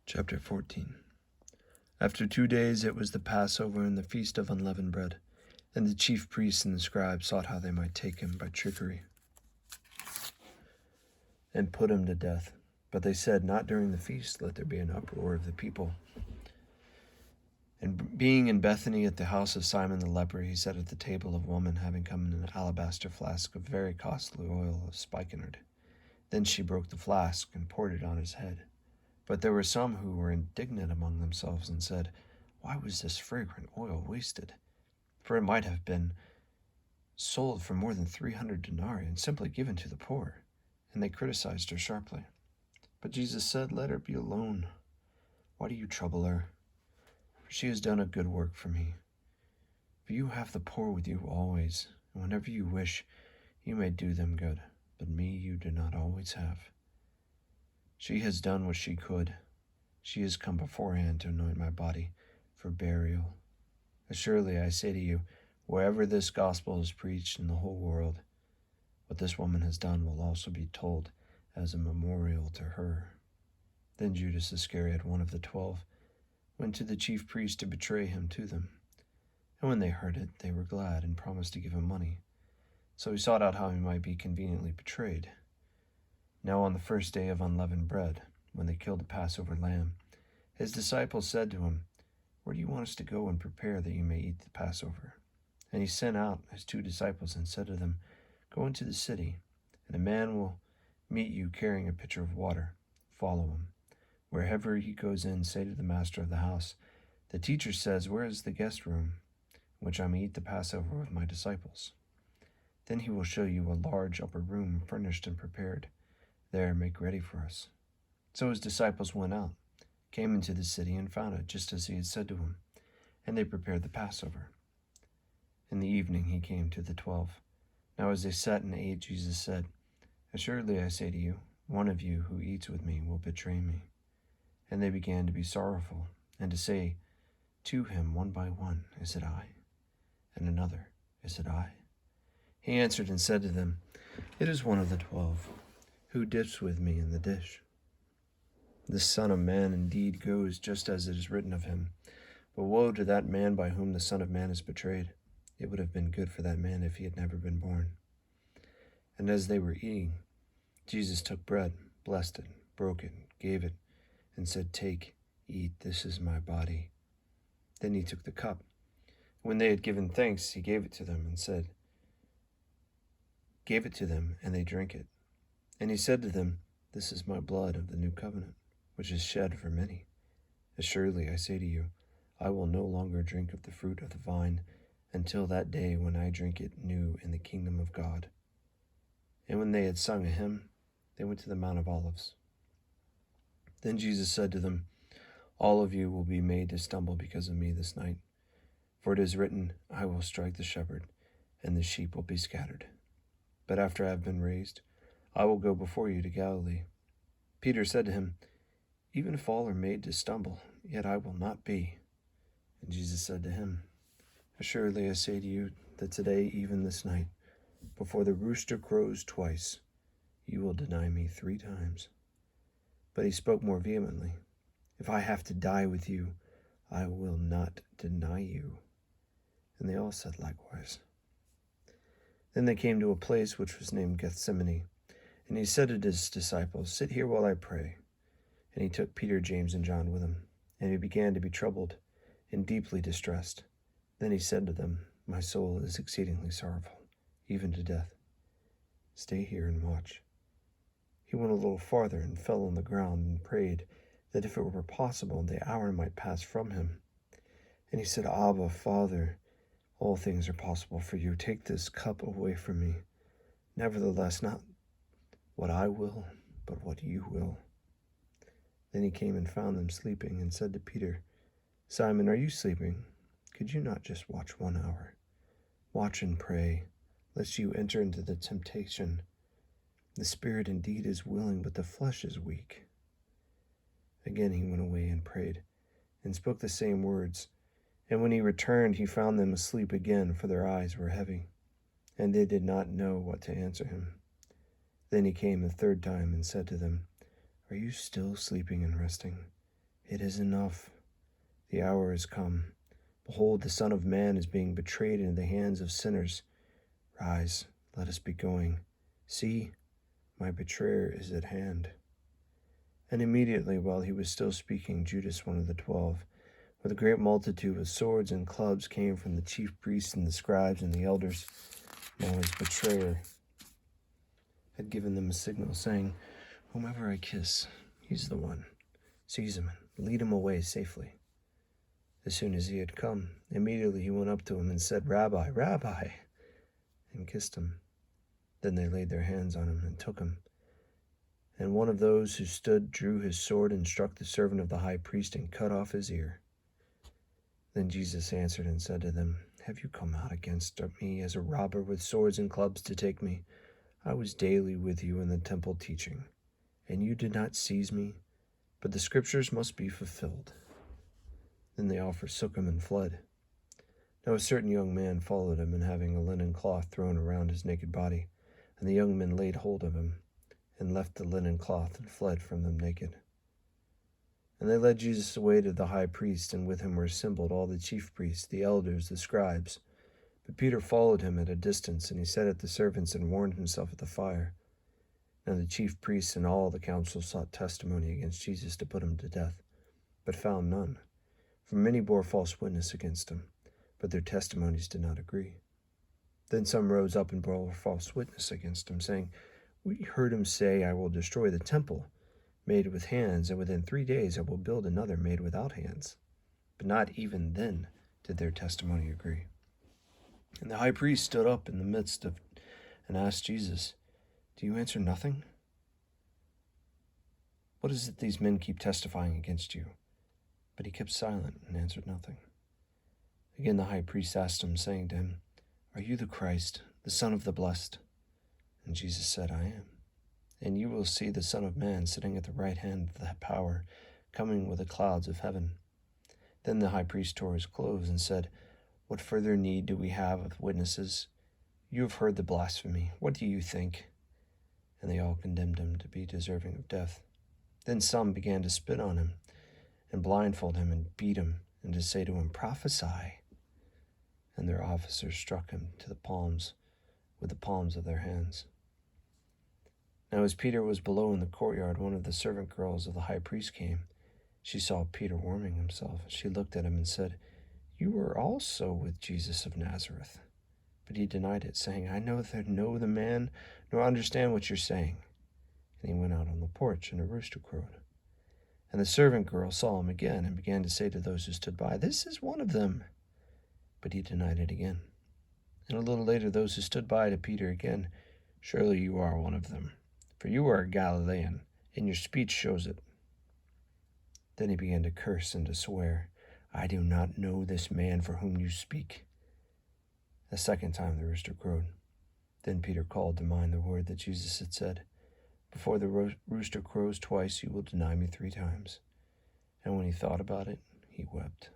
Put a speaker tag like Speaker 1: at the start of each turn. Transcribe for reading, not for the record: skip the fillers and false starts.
Speaker 1: Chapter 14. After 2 days it was the Passover and the Feast of Unleavened Bread, and the chief priests and the scribes sought how they might take him by trickery and put him to death. But they said, "Not during the feast, let there be an uproar of the people." And being in Bethany at the house of Simon the leper, he sat at the table of a woman having come in an alabaster flask of very costly oil of spikenard. Then she broke the flask and poured it on his head. But there were some who were indignant among themselves and said, "Why was this fragrant oil wasted? For it might have been sold for more than 300 denarii and simply given to the poor." And they criticized her sharply. But Jesus said, "Let her be alone. Why do you trouble her? For she has done a good work for me. For you have the poor with you always, and whenever you wish, you may do them good. But me you do not always have. She has done what she could. She has come beforehand to anoint my body for burial. Assuredly, I say to you, wherever this gospel is preached in the whole world, what this woman has done will also be told as a memorial to her." Then Judas Iscariot, one of the 12, went to the chief priests to betray him to them. And when they heard it, they were glad and promised to give him money. So he sought out how he might be conveniently betrayed. Now on the first day of unleavened bread, when they killed the Passover lamb, his disciples said to him, "Where do you want us to go and prepare that you may eat the Passover?" And he sent out his 2 disciples and said to them, "Go into the city, and a man will meet you carrying a pitcher of water. Follow him. Wherever he goes in, say to the master of the house, 'The teacher says, where is the guest room in which I may eat the Passover with my disciples?' Then he will show you a large upper room furnished and prepared. There, make ready for us." So his disciples went out, came into the city, and found it just as he had said to them, and they prepared the Passover. In the evening he came to the 12. Now as they sat and ate, Jesus said, "Assuredly I say to you, one of you who eats with me will betray me." And they began to be sorrowful, and to say to him one by one, "Is it I?" And another, "Is it I?" He answered and said to them, "It is one of the 12, who dips with me in the dish. The Son of Man indeed goes just as it is written of him, but woe to that man by whom the Son of Man is betrayed. It would have been good for that man if he had never been born." And as they were eating, Jesus took bread, blessed it, broke it, gave it, and said, "Take, eat, this is my body." Then he took the cup. When they had given thanks, he gave it to them, and they drank it. And he said to them, "This is my blood of the new covenant, which is shed for many. Assuredly, I say to you, I will no longer drink of the fruit of the vine until that day when I drink it new in the kingdom of God." And when they had sung a hymn, they went to the Mount of Olives. Then Jesus said to them, "All of you will be made to stumble because of me this night. For it is written, I will strike the shepherd, and the sheep will be scattered. But after I have been raised, I will go before you to Galilee." Peter said to him, "Even if all are made to stumble, yet I will not be." And Jesus said to him, "Assuredly I say to you that today, even this night, before the rooster crows twice, you will deny me 3 times. But he spoke more vehemently, "If I have to die with you, I will not deny you." And they all said likewise. Then they came to a place which was named Gethsemane, and he said to his disciples, "Sit here while I pray." And he took Peter, James, and John with him, and he began to be troubled and deeply distressed. Then he said to them, "My soul is exceedingly sorrowful, even to death. Stay here and watch." He went a little farther and fell on the ground and prayed that if it were possible, the hour might pass from him. And he said, "Abba, Father, all things are possible for you. Take this cup away from me. Nevertheless, not what I will, but what you will." Then he came and found them sleeping and said to Peter, "Simon, are you sleeping? Could you not just watch 1 hour? Watch and pray, lest you enter into the temptation. The spirit indeed is willing, but the flesh is weak." Again he went away and prayed, and spoke the same words. And when he returned, he found them asleep again, for their eyes were heavy, and they did not know what to answer him. Then he came the 3rd time and said to them, "Are you still sleeping and resting? "It is enough. The hour is come. Behold, the Son of Man is being betrayed into the hands of sinners. Rise, let us be going. See, my betrayer is at hand." And immediately, while he was still speaking, Judas, one of the 12, with a great multitude with swords and clubs, came from the chief priests and the scribes and the elders. Now his betrayer had given them a signal, saying, "Whomever I kiss, he's the one. Seize him and lead him away safely." As soon as he had come, immediately he went up to him and said, "Rabbi, Rabbi," and kissed him. Then they laid their hands on him and took him. And one of those who stood drew his sword and struck the servant of the high priest and cut off his ear. Then Jesus answered and said to them, "Have you come out against me as a robber with swords and clubs to take me? I was daily with you in the temple teaching, and you did not seize me, but the scriptures must be fulfilled." Then they all forsook him and fled. Now a certain young man followed him, and having a linen cloth thrown around his naked body, and the young men laid hold of him, and left the linen cloth, and fled from them naked. And they led Jesus away to the high priest, and with him were assembled all the chief priests, the elders, the scribes. But Peter followed him at a distance, and he sat at the servants and warmed himself at the fire. Now the chief priests and all the council sought testimony against Jesus to put him to death, but found none. For many bore false witness against him, but their testimonies did not agree. Then some rose up and bore false witness against him, saying, "We heard him say, 'I will destroy the temple made with hands, and within 3 days I will build another made without hands.' But not even then did their testimony agree." And the high priest stood up in the midst of and asked Jesus, "Do you answer nothing? What is it these men keep testifying against you?" But he kept silent and answered nothing. Again the high priest asked him, saying to him, "Are you the Christ, the Son of the Blessed?" And Jesus said, "I am. And you will see the Son of Man sitting at the right hand of the power, coming with the clouds of heaven." Then the high priest tore his clothes and said, "What further need do we have of witnesses? You have heard the blasphemy. What do you think?" And they all condemned him to be deserving of death. Then some began to spit on him, and blindfold him, and beat him, and to say to him, "Prophesy." And their officers struck him to the palms with the palms of their hands. Now as Peter was below in the courtyard, one of the servant girls of the high priest came. She saw Peter warming himself. She looked at him and said, "You were also with Jesus of Nazareth." But he denied it, saying, "I neither know the man nor understand what you're saying." And he went out on the porch, and a rooster crowed. And the servant girl saw him again, and began to say to those who stood by, "This is one of them." But he denied it again. And a little later those who stood by to Peter again, "Surely you are one of them, for you are a Galilean, and your speech shows it." Then he began to curse and to swear, "I do not know this man for whom you speak." A second time the rooster crowed. Then Peter called to mind the word that Jesus had said, "Before the rooster crows twice, you will deny me 3 times." And when he thought about it, he wept.